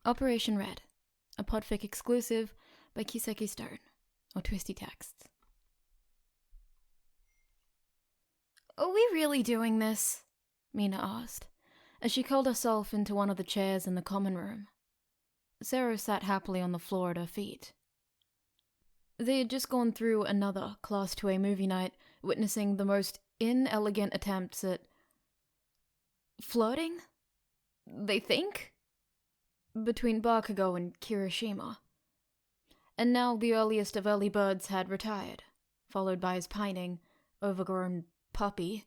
Operation Red, a Podfic exclusive by Kiseki Stone, or Twisty Texts. Are we really doing this? Mina asked, as she curled herself into one of the chairs in the common room. Sarah sat happily on the floor at her feet. They had just gone through another Class 2A movie night, witnessing the most inelegant attempts at flirting? They think? Between Bakugo and Kirishima. And now the earliest of early birds had retired, followed by his pining, overgrown puppy,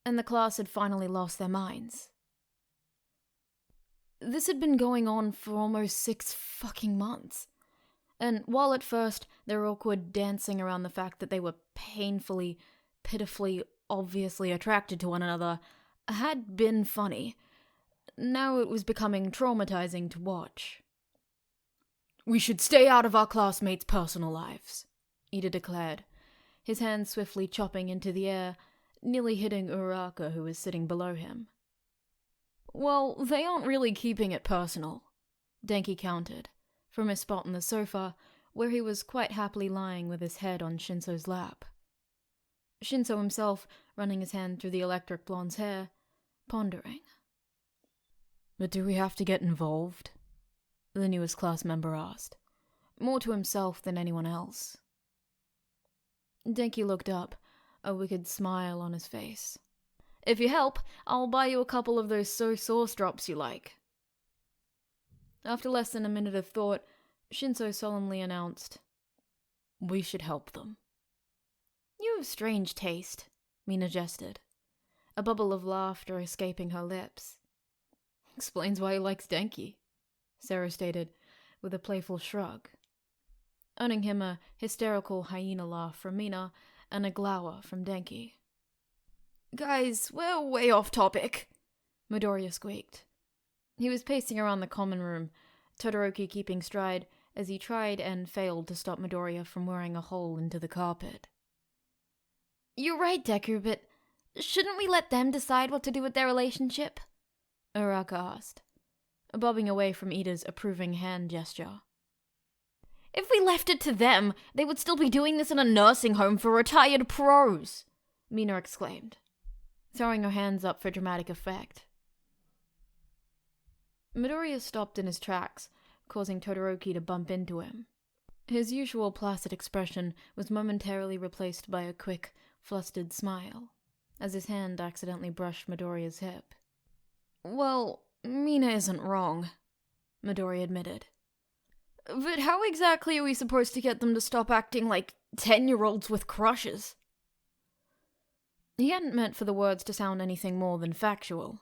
and the class had finally lost their minds. This had been going on for almost 6 fucking months. And while at first they were awkward dancing around the fact that they were painfully, pitifully, obviously attracted to one another, had been funny, now it was becoming traumatizing to watch. "We should stay out of our classmates' personal lives," Ida declared, his hand swiftly chopping into the air, nearly hitting Uraraka, who was sitting below him. "Well, they aren't really keeping it personal," Denki countered, from his spot on the sofa, where he was quite happily lying with his head on Shinso's lap. Shinso himself running his hand through the electric blonde's hair, pondering. "But do we have to get involved?" the newest class member asked, more to himself than anyone else. Denki looked up, a wicked smile on his face. "If you help, I'll buy you a couple of those sauce drops you like." After less than a minute of thought, Shinso solemnly announced, "We should help them." "You have strange taste," Mina jested, a bubble of laughter escaping her lips. "Explains why he likes Denki," Sarah stated, with a playful shrug, earning him a hysterical hyena laugh from Mina and a glower from Denki. "Guys, we're way off topic," Midoriya squeaked. He was pacing around the common room, Todoroki keeping stride as he tried and failed to stop Midoriya from wearing a hole into the carpet. "You're right, Deku, but shouldn't we let them decide what to do with their relationship?" Uraraka asked, bobbing away from Ida's approving hand gesture. "If we left it to them, they would still be doing this in a nursing home for retired pros," Mina exclaimed, throwing her hands up for dramatic effect. Midoriya stopped in his tracks, causing Todoroki to bump into him. His usual placid expression was momentarily replaced by a quick, flustered smile, as his hand accidentally brushed Midoriya's hip. "Well, Mina isn't wrong," Midoriya admitted. "But how exactly are we supposed to get them to stop acting like 10-year-olds with crushes?" He hadn't meant for the words to sound anything more than factual.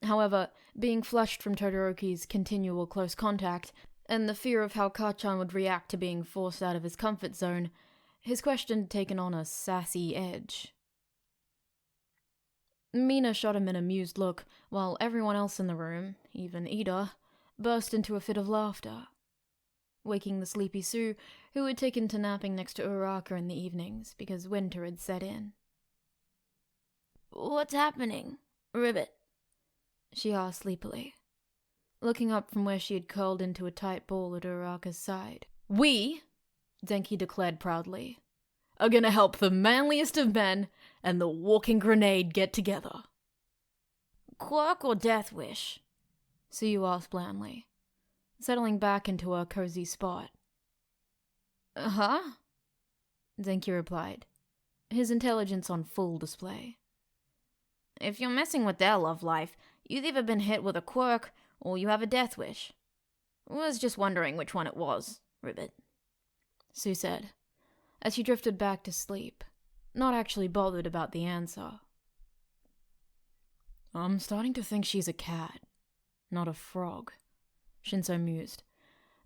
However, being flushed from Todoroki's continual close contact, and the fear of how Kachan would react to being forced out of his comfort zone, his question had taken on a sassy edge. Mina shot him an amused look, while everyone else in the room, even Ida, burst into a fit of laughter, waking the sleepy Sue, who had taken to napping next to Uraraka in the evenings because winter had set in. "What's happening, Ribbit?" she asked sleepily, looking up from where she had curled into a tight ball at Uraraka's side. "We," Denki declared proudly, "are gonna help the manliest of men and the walking grenade get together." "Quirk or death wish?" Suyu asked blandly, settling back into her cozy spot. "Huh?" Denki replied, his intelligence on full display. "If you're messing with their love life, you've either been hit with a quirk or you have a death wish. Was just wondering which one it was, Ribbit," Sue said, as she drifted back to sleep, not actually bothered about the answer. "I'm starting to think she's a cat, not a frog," Shinso mused,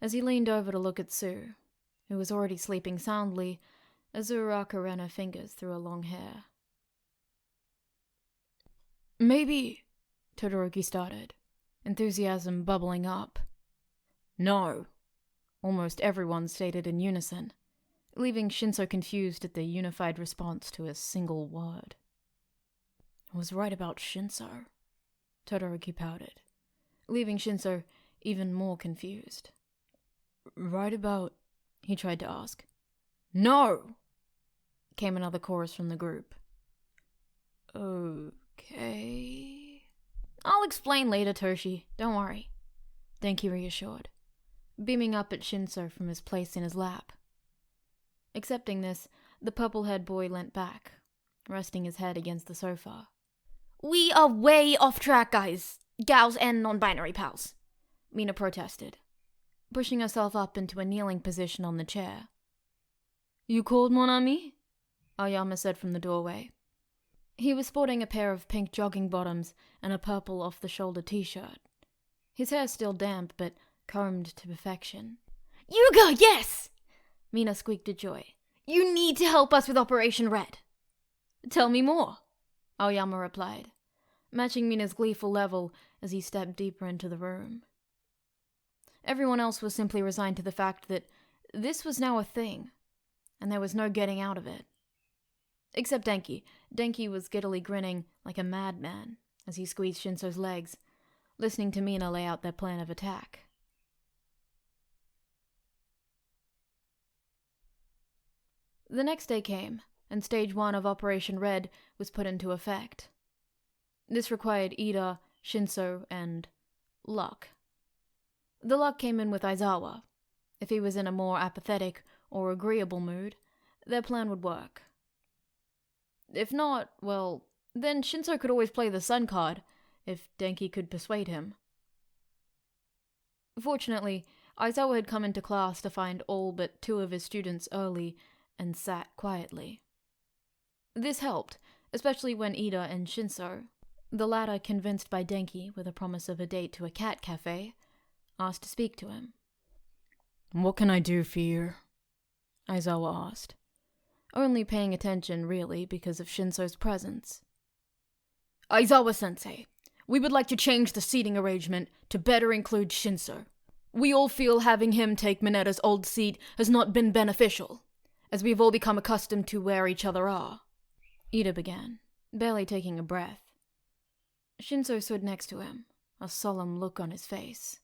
as he leaned over to look at Sue, who was already sleeping soundly, as Uraraka ran her fingers through her long hair. "Maybe," Todoroki started, enthusiasm bubbling up. "No," almost everyone stated in unison, leaving Shinso confused at the unified response to a single word. "I was right about Shinso," Todoroki pouted, leaving Shinso even more confused. Right about, he tried to ask. No! Came another chorus from the group. Okay. I'll explain later, Toshi. Don't worry. Denki reassured, beaming up at Shinso from his place in his lap. Accepting this, the purple-haired boy leant back, resting his head against the sofa. We are way off track, guys. Gals and non-binary pals, Mina protested, pushing herself up into a kneeling position on the chair. You called, mon ami? Aoyama said from the doorway. He was sporting a pair of pink jogging bottoms and a purple off-the-shoulder t-shirt. His hair still damp, but combed to perfection. Yuga, yes! Mina squeaked in joy. You need to help us with Operation Red. Tell me more, Aoyama replied, matching Mina's gleeful level as he stepped deeper into the room. Everyone else was simply resigned to the fact that this was now a thing, and there was no getting out of it. Except Denki. Denki was giddily grinning like a madman as he squeezed Shinso's legs, listening to Mina lay out their plan of attack. The next day came, and Stage 1 of Operation Red was put into effect. This required Ida, Shinso, and luck. The luck came in with Aizawa. If he was in a more apathetic or agreeable mood, their plan would work. If not, well, then Shinso could always play the Sun card, if Denki could persuade him. Fortunately, Aizawa had come into class to find all but 2 of his students early and sat quietly. This helped, especially when Ida and Shinso, the latter convinced by Denki with a promise of a date to a cat cafe, asked to speak to him. What can I do for you? Aizawa asked, only paying attention, really, because of Shinso's presence. Aizawa-sensei, we would like to change the seating arrangement to better include Shinso. We all feel having him take Minetta's old seat has not been beneficial, as we've all become accustomed to where each other are. Ida began, barely taking a breath. Shinso stood next to him, a solemn look on his face.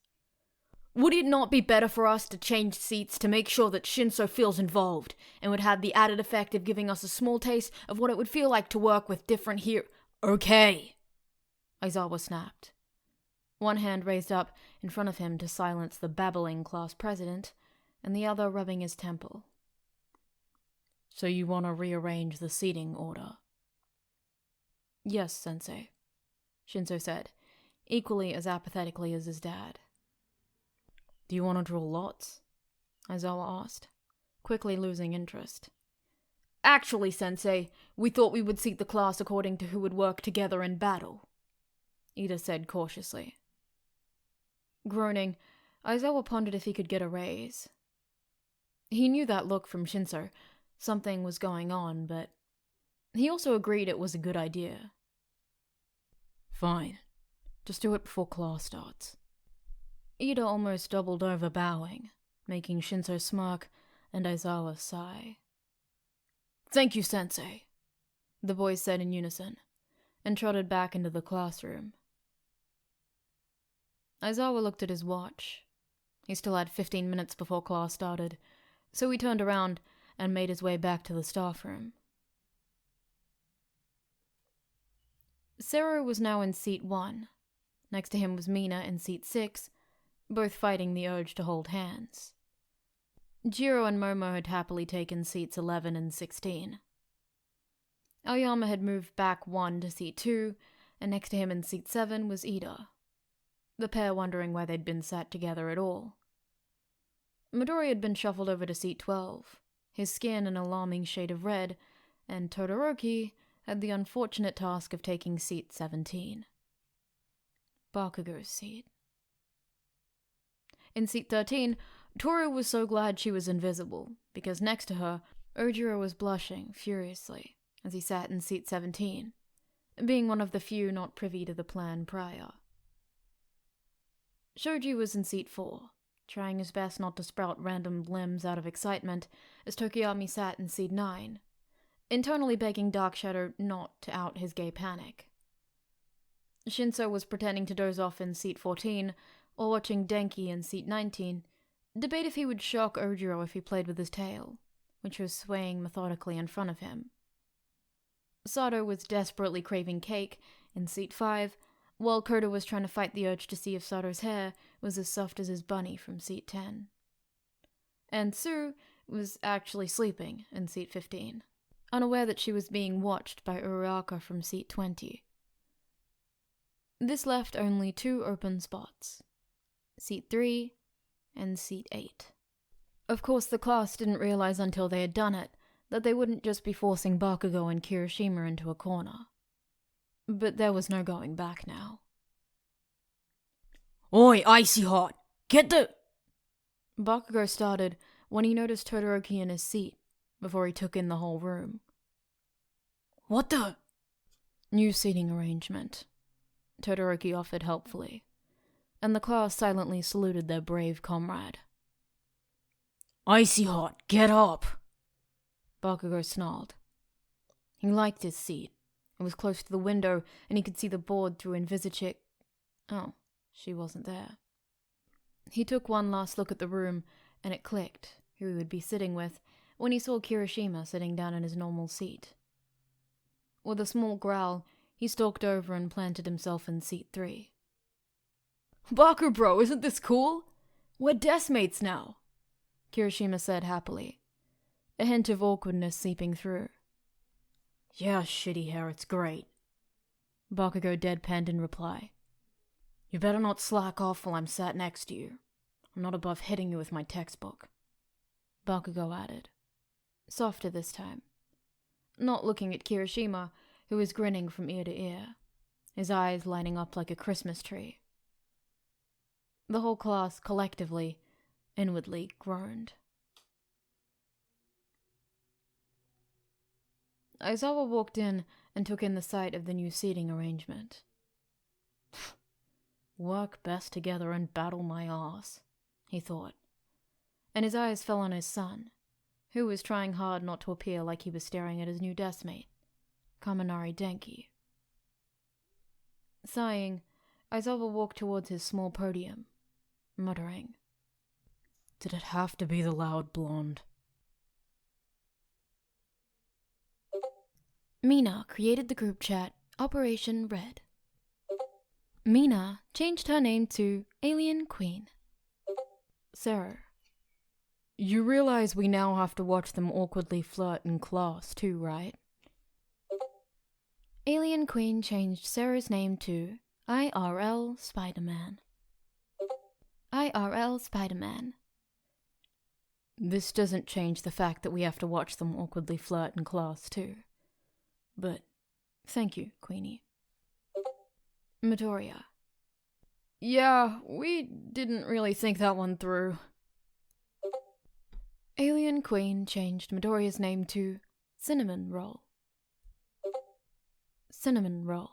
Would it not be better for us to change seats to make sure that Shinso feels involved, and would have the added effect of giving us a small taste of what it would feel like to work with different Okay, Aizawa snapped, one hand raised up in front of him to silence the babbling class president, and the other rubbing his temple. So you want to rearrange the seating order? Yes, sensei, Shinso said, equally as apathetically as his dad. Do you want to draw lots? Aizawa asked, quickly losing interest. Actually, sensei, we thought we would seat the class according to who would work together in battle, Ida said cautiously. Groaning, Aizawa pondered if he could get a raise. He knew that look from Shinso. Something was going on, but he also agreed it was a good idea. Fine. Just do it before class starts. Ida almost doubled over, bowing, making Shinso smirk and Aizawa sigh. Thank you, sensei, the boys said in unison, and trotted back into the classroom. Aizawa looked at his watch. He still had 15 minutes before class started, so he turned around and made his way back to the staff room. Seru was now in seat 1. Next to him was Mina in seat 6, both fighting the urge to hold hands. Jiro and Momo had happily taken seats 11 and 16. Aoyama had moved back 1 to seat 2, and next to him in seat 7 was Ida, the pair wondering why they'd been sat together at all. Midori had been shuffled over to seat 12, his skin an alarming shade of red, and Todoroki had the unfortunate task of taking seat 17. Bakugo's seat. In seat 13, Toru was so glad she was invisible, because next to her, Ojiro was blushing furiously as he sat in seat 17, being one of the few not privy to the plan prior. Shoji was in seat 4, trying his best not to sprout random limbs out of excitement as Tokiyami sat in seat 9, internally begging Dark Shadow not to out his gay panic. Shinso was pretending to doze off in seat 14, while watching Denki in seat 19 debate if he would shock Ojiro if he played with his tail, which was swaying methodically in front of him. Sato was desperately craving cake in seat 5, while Koda was trying to fight the urge to see if Sato's hair was as soft as his bunny from seat 10. And Tsu was actually sleeping in seat 15, unaware that she was being watched by Uraraka from seat 20. This left only 2 open spots, seat 3 and seat 8. Of course, the class didn't realize until they had done it that they wouldn't just be forcing Bakugo and Kirishima into a corner. But there was no going back now. Oi, icy hot! Get the... Bakugo started when he noticed Todoroki in his seat, before he took in the whole room. What the... New seating arrangement, Todoroki offered helpfully, and the class silently saluted their brave comrade. Icy hot, get up! Bakugo snarled. He liked his seat. It was close to the window, and he could see the board through Invisichick. Oh, she wasn't there. He took one last look at the room, and it clicked who he would be sitting with when he saw Kirishima sitting down in his normal seat. With a small growl, he stalked over and planted himself in seat 3. Baku bro, isn't this cool? We're deskmates now, Kirishima said happily, a hint of awkwardness seeping through. Yeah, shitty hair, it's great, Bakugo deadpanned in reply. You better not slack off while I'm sat next to you. I'm not above hitting you with my textbook, Bakugo added, softer this time, not looking at Kirishima, who was grinning from ear to ear, his eyes lighting up like a Christmas tree. The whole class collectively, inwardly groaned. Aizawa walked in and took in the sight of the new seating arrangement. Work best together and battle my arse, he thought, and his eyes fell on his son, who was trying hard not to appear like he was staring at his new deskmate, Kaminari Denki. Sighing, Aizawa walked towards his small podium, muttering, Did it have to be the loud blonde? Mina created the group chat Operation Red. Mina changed her name to Alien Queen. Sarah. You realize we now have to watch them awkwardly flirt in class too, right? Alien Queen changed Sarah's name to IRL Spider-Man. IRL Spider-Man. This doesn't change the fact that we have to watch them awkwardly flirt in class too. But thank you, Queenie. Midoriya. Yeah, we didn't really think that one through. Alien Queen changed Midoriya's name to Cinnamon Roll. Cinnamon Roll.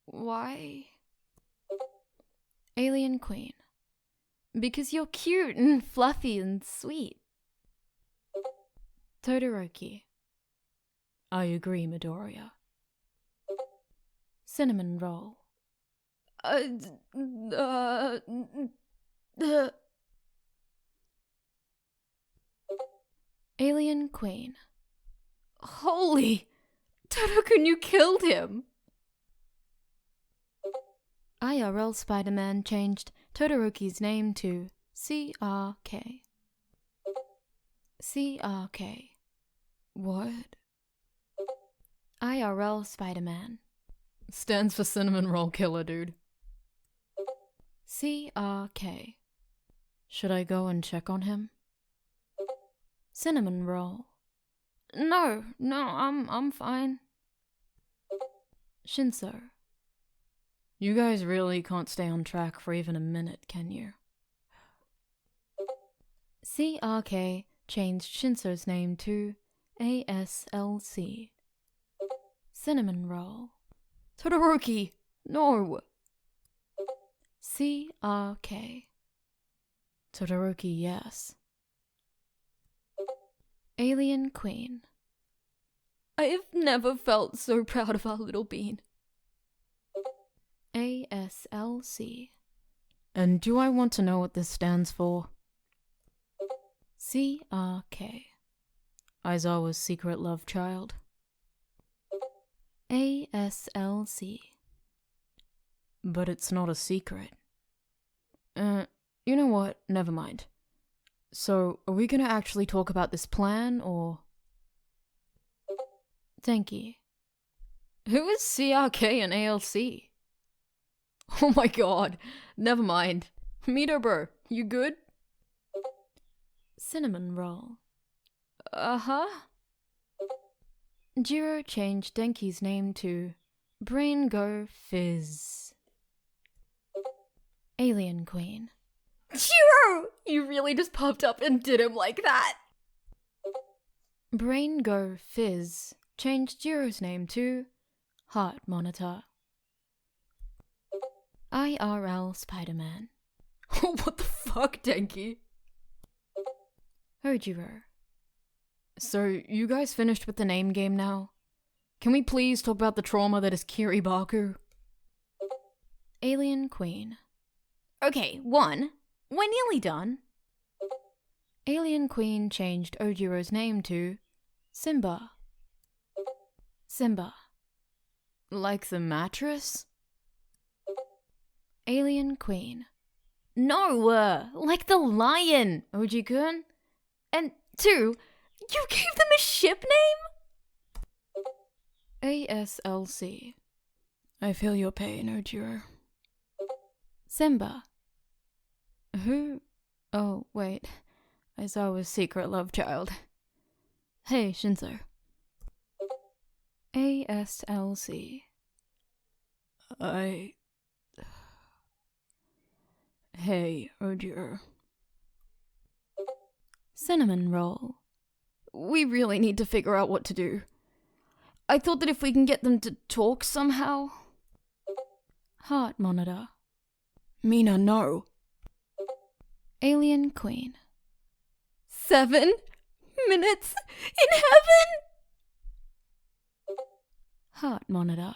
Why? Alien Queen. Because you're cute and fluffy and sweet. Todoroki. I agree, Midoriya. Cinnamon Roll. Alien Queen. Holy! Todoroki, you killed him! IRL Spider-Man changed Todoroki's name to CRK. CRK. What? IRL Spider-Man. Stands for Cinnamon Roll Killer, dude. CRK. Should I go and check on him? Cinnamon Roll. No, I'm fine. Shinso. You guys really can't stay on track for even a minute, can you? CRK changed Shinso's name to ASLC. Cinnamon Roll. Todoroki, no! CRK. Todoroki, yes. Alien Queen. I've never felt so proud of our little bean. ASLC. And do I want to know what this stands for? CRK. Aizawa's secret love child. ASLC. But it's not a secret. You know what? Never mind. So, are we gonna actually talk about this plan, or? Denki. Who is CRK and ALC? Oh my god. Never mind. Mito bro, you good? Cinnamon roll. Uh-huh. Jiro changed Denki's name to Brain Go Fizz. Alien Queen. Jiro! You really just popped up and did him like that. Brain Go Fizz changed Jiro's name to Heart Monitor. IRL Spider-Man. What the fuck, Denki? Hojiro. So, you guys finished with the name game now? Can we please talk about the trauma that is Kiribaku? Alien Queen. Okay, we're nearly done. Alien Queen changed Ojiro's name to Simba. Simba. Like the mattress? Alien Queen. No, like the lion, Oji-kun? And 2, you gave them a ship name? ASLC. I feel your pain, Ojiro. Simba. Who? Oh, wait. Aizawa's secret love child. Hey, Shinzo. ASLC. Hey, Ojiro. Cinnamon roll. We really need to figure out what to do. I thought that if we can get them to talk somehow. Heart monitor. Mina, no. Alien Queen. 7 minutes in heaven? Heart monitor.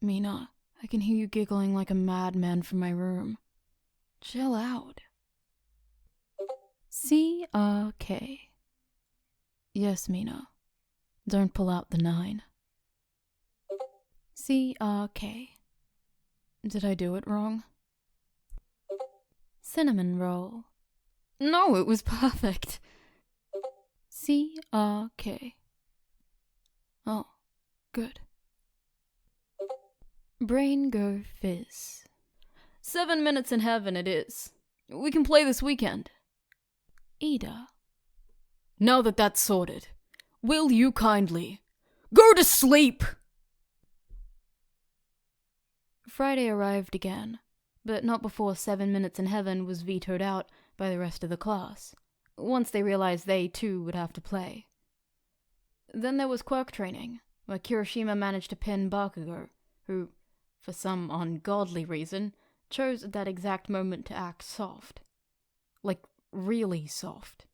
Mina, I can hear you giggling like a madman from my room. Chill out. CRK. Yes, Mina. Don't pull out the 9. CRK. Did I do it wrong? Cinnamon roll. No, it was perfect. CRK. Oh, good. Brain Go Fizz. 7 minutes in heaven it is. We can play this weekend. Ida. Now that that's sorted, will you kindly go to sleep? Friday arrived again, but not before 7 minutes in heaven was vetoed out by the rest of the class, once they realized they too would have to play. Then there was quirk training, where Kirishima managed to pin Bakugo, who, for some ungodly reason, chose at that exact moment to act soft. Like, really soft.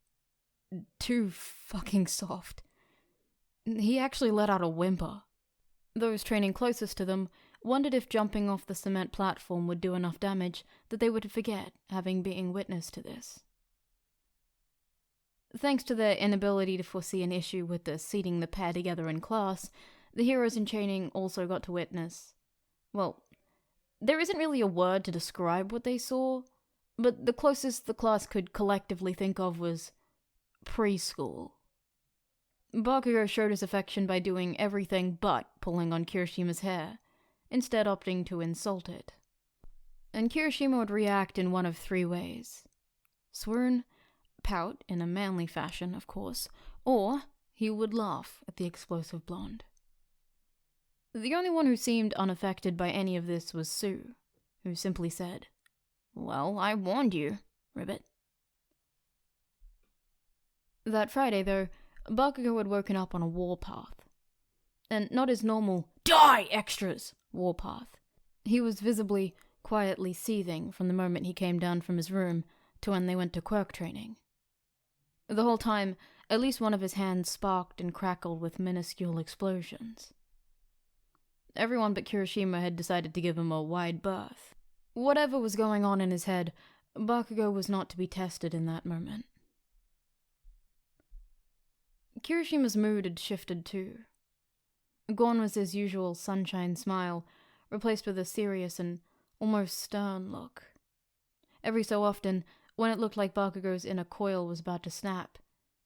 Too fucking soft. He actually let out a whimper. Those training closest to them wondered if jumping off the cement platform would do enough damage that they would forget having been witness to this. Thanks to their inability to foresee an issue with the seating the pair together in class, the heroes in training also got to witness, well, there isn't really a word to describe what they saw, but the closest the class could collectively think of was preschool. Bakugo showed his affection by doing everything but pulling on Kirishima's hair, instead opting to insult it. And Kirishima would react in one of 3 ways. Swoon, pout in a manly fashion, of course, or he would laugh at the explosive blonde. The only one who seemed unaffected by any of this was Sue, who simply said, "Well, I warned you, Ribbit." That Friday, though, Bakugo had woken up on a warpath. And not his normal, "Die, extras!" warpath. He was visibly, quietly seething from the moment he came down from his room to when they went to quirk training. The whole time, at least one of his hands sparked and crackled with minuscule explosions. Everyone but Kirishima had decided to give him a wide berth, Whatever was going on in his head, Bakugo was not to be tested in that moment. Kirishima's mood had shifted too. Gone was his usual sunshine smile, replaced with a serious and almost stern look. Every so often, when it looked like Bakugo's inner coil was about to snap,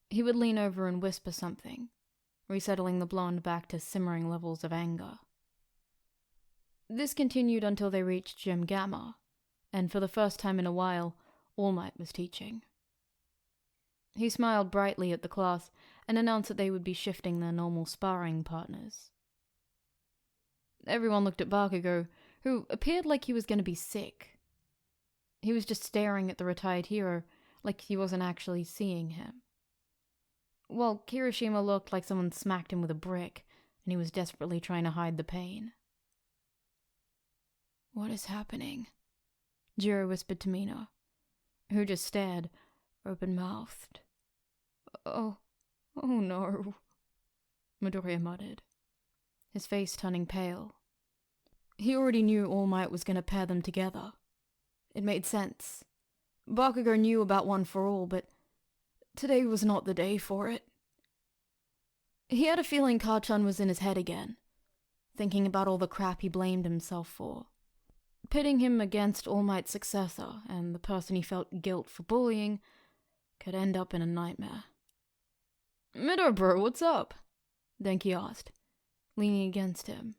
he would lean over and whisper something, resettling the blonde back to simmering levels of anger. This continued until they reached Gym Gamma, and for the first time in a while, All Might was teaching. He smiled brightly at the class and announced that they would be shifting their normal sparring partners. Everyone looked at Bakugo, who appeared like he was going to be sick. He was just staring at the retired hero like he wasn't actually seeing him. While Kirishima looked like someone smacked him with a brick, and he was desperately trying to hide the pain. "What is happening?" Jiro whispered to Mina, who just stared, open-mouthed. Oh no," Midoriya muttered, his face turning pale. He already knew All Might was going to pair them together. It made sense. Bakugo knew about One for All, but today was not the day for it. He had a feeling Kachan was in his head again, thinking about all the crap he blamed himself for. Pitting him against All Might's successor and the person he felt guilt for bullying could end up in a nightmare. "Mido, bro, what's up?" Denki asked, leaning against him.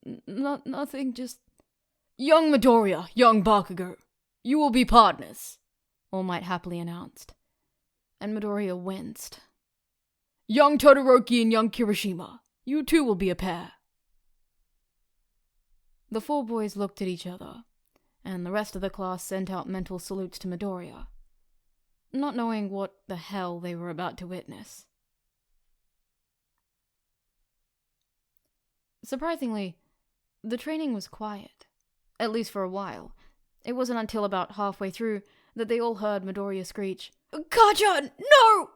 Nothing, just... "Young Midoriya, young Bakugo, you will be partners," All Might happily announced. And Midoriya winced. "Young Todoroki and young Kirishima, you two will be a pair." The four boys looked at each other, and the rest of the class sent out mental salutes to Midoriya, not knowing what the hell they were about to witness. Surprisingly, the training was quiet, at least for a while. It wasn't until about halfway through that they all heard Midoriya screech, "Kachan, no!"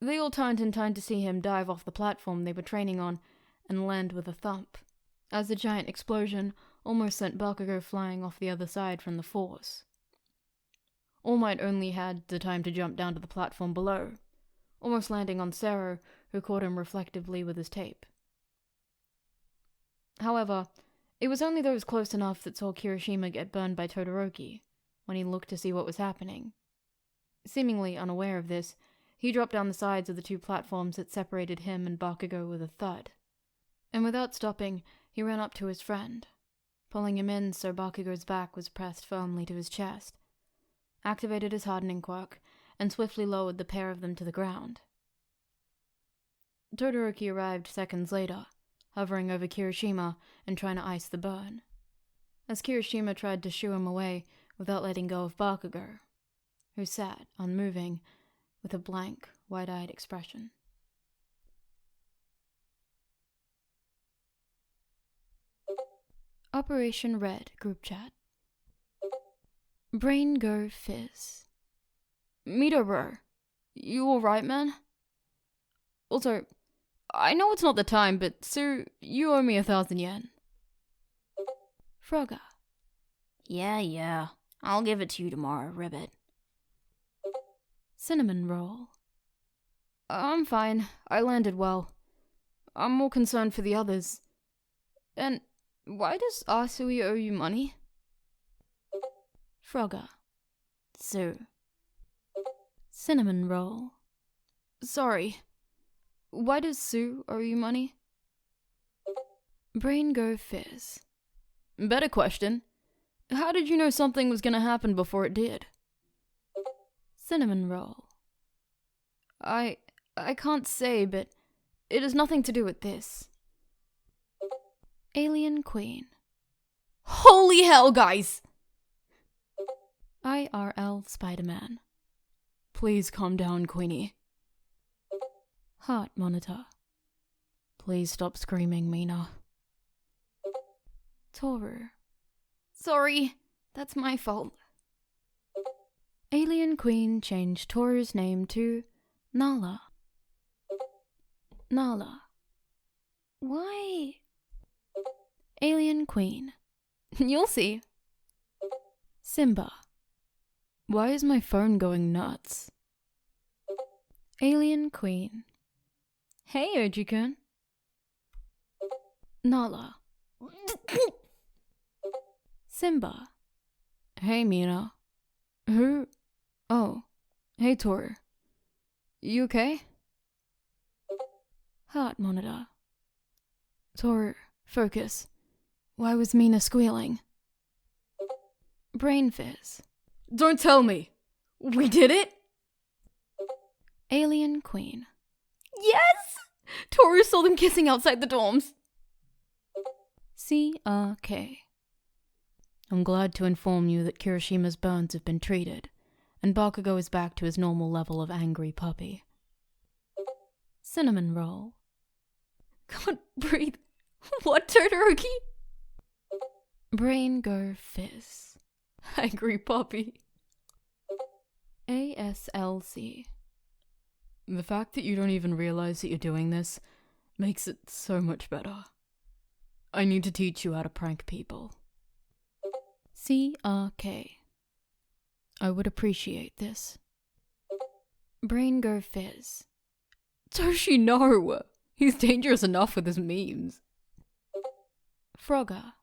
They all turned in time to see him dive off the platform they were training on and land with a thump, as the giant explosion almost sent Bakugo flying off the other side from the force. All Might only had the time to jump down to the platform below, almost landing on Sero, who caught him reflectively with his tape. However, it was only those close enough that saw Kirishima get burned by Todoroki when he looked to see what was happening. Seemingly unaware of this, he dropped down the sides of the two platforms that separated him and Bakugo with a thud. And without stopping, he ran up to his friend, pulling him in so Bakugo's back was pressed firmly to his chest, activated his hardening quirk, and swiftly lowered the pair of them to the ground. Todoroki arrived seconds later, hovering over Kirishima and trying to ice the burn, as Kirishima tried to shoo him away without letting go of Bakugo, who sat, unmoving, with a blank, wide-eyed expression. Operation Red group chat. Brain go fizz. Mido, bro, you alright, man? Also, I know it's not the time, but Sue, you owe me 1,000 yen. Frogger. Yeah, I'll give it to you tomorrow, Ribbit. Cinnamon roll. I'm fine, I landed well. I'm more concerned for the others. And why does Asui owe you money? Frogger. Sue. Cinnamon roll. Sorry. Why does Sue owe you money? Brain go fizz. Better question. How did you know something was gonna happen before it did? Cinnamon roll. I can't say, but it has nothing to do with this. Alien Queen. Holy hell, guys! IRL Spider-Man. Please calm down, Queenie. Heart Monitor. Please stop screaming, Mina. Toru. Sorry, that's my fault. Alien Queen changed Toru's name to Nala. Nala. Why? Alien Queen. You'll see. Simba. Why is my phone going nuts? Alien Queen. Hey, Oji-kun. Nala. Simba. Hey, Mina. Who? Oh. Hey, Toru. You okay? Heart monitor. Toru, focus. Why was Mina squealing? Brain fizz. Don't tell me! We did it? Alien Queen. Yes! Toru saw them kissing outside the dorms. CRK. I'm glad to inform you that Kirishima's burns have been treated, and Bakugo is back to his normal level of angry puppy. Cinnamon roll. Can't breathe. What, Todoroki? Brain go fizz. Angry puppy. ASLC. The fact that you don't even realize that you're doing this makes it so much better. I need to teach you how to prank people. CRK. I would appreciate this. Brain go fizz. Toshi, no! He's dangerous enough with his memes. Frogger.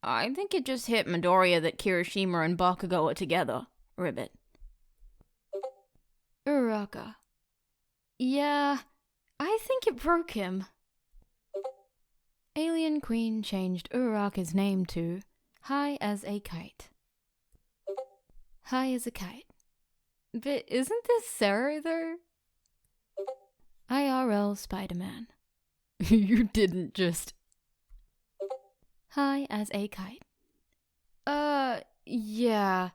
I think it just hit Midoriya that Kirishima and Bakugo are together. Ribbit. Uraraka. Yeah, I think it broke him. Alien Queen changed Uraraka's name to High as a Kite. High as a kite. But isn't this Sarah, though? IRL Spider-Man. You didn't just... High as a kite. Yeah.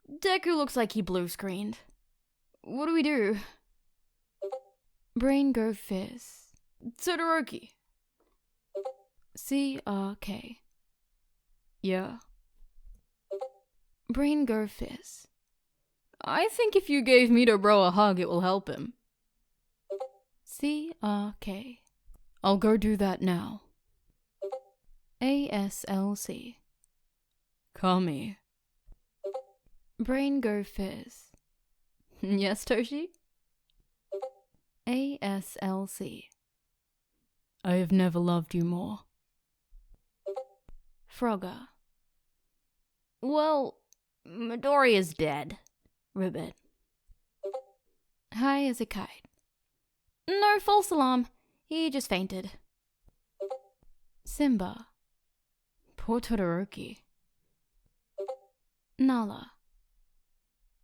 Deku looks like he blue screened. What do we do? Brain go fizz. Todoroki. CRK. Yeah. Brain go fizz. I think if you gave Mito Bro a hug, it will help him. CRK. I'll go do that now. ASLC. Kami. Brain go fizz. Yes, Toshi? ASLC. I have never loved you more. Frogger. Well, Midoriya's dead. Ribbit. High as a kite. No, false alarm. He just fainted. Simba. Poor Todoroki. Nala.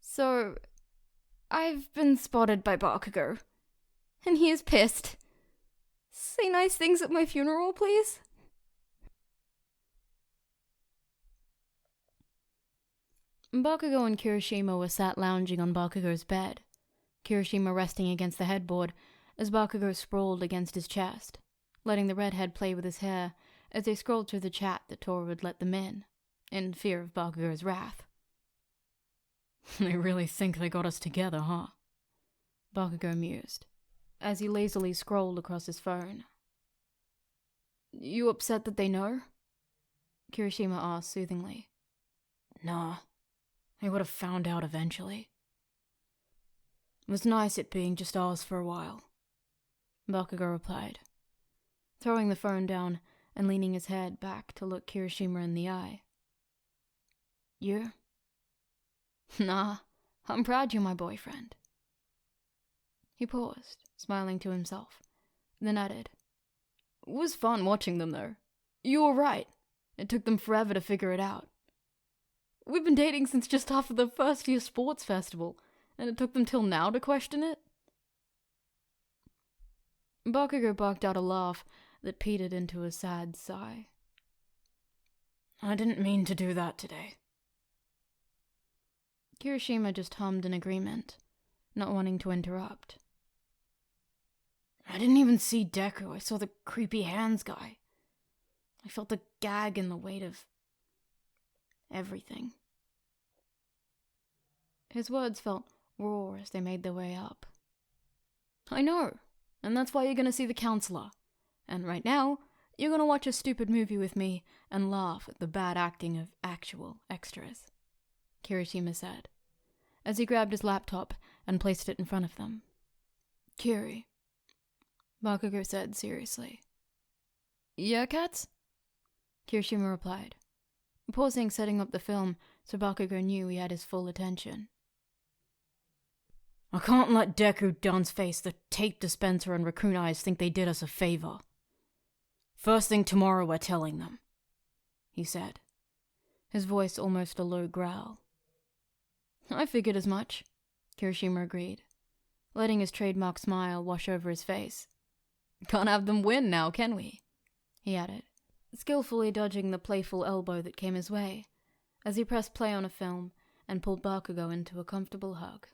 So, I've been spotted by Bakugo. And he is pissed. Say nice things at my funeral, please? Bakugo and Kirishima were sat lounging on Bakugo's bed, Kirishima resting against the headboard as Bakugo sprawled against his chest, letting the redhead play with his hair as they scrolled through the chat that Toru would let them in fear of Bakugo's wrath. They really think they got us together, huh? Bakugo mused, as he lazily scrolled across his phone. You upset that they know? Kirishima asked soothingly. Nah. They would have found out eventually. It was nice it being just ours for a while. Bakugo replied, throwing the phone down and leaning his head back to look Kirishima in the eye. You? Nah, I'm proud you're my boyfriend. He paused, smiling to himself, then added, It was fun watching them, though. You were right. It took them forever to figure it out. We've been dating since just after the first year sports festival, and it took them till now to question it? Bakugo barked out a laugh that petered into a sad sigh. I didn't mean to do that today. Kirishima just hummed in agreement, not wanting to interrupt. I didn't even see Deku. I saw the creepy hands guy. I felt the gag and the weight of everything. His words felt raw as they made their way up. I know, and that's why you're gonna see the counselor. And right now, You're gonna watch a stupid movie with me and laugh at the bad acting of actual extras, Kirishima said, as he grabbed his laptop and placed it in front of them. Kiri, Bakugo said seriously. Yeah, Cats? Kirishima replied, pausing, setting up the film so Bakugo knew he had his full attention. I can't let Deku, Dunceface, the tape dispenser, and Raccoon Eyes think they did us a favor. First thing tomorrow we're telling them, he said, his voice almost a low growl. I figured as much, Kirishima agreed, letting his trademark smile wash over his face. Can't have them win now, can we? He added, skillfully dodging the playful elbow that came his way, as he pressed play on a film and pulled Bakugo into a comfortable hug.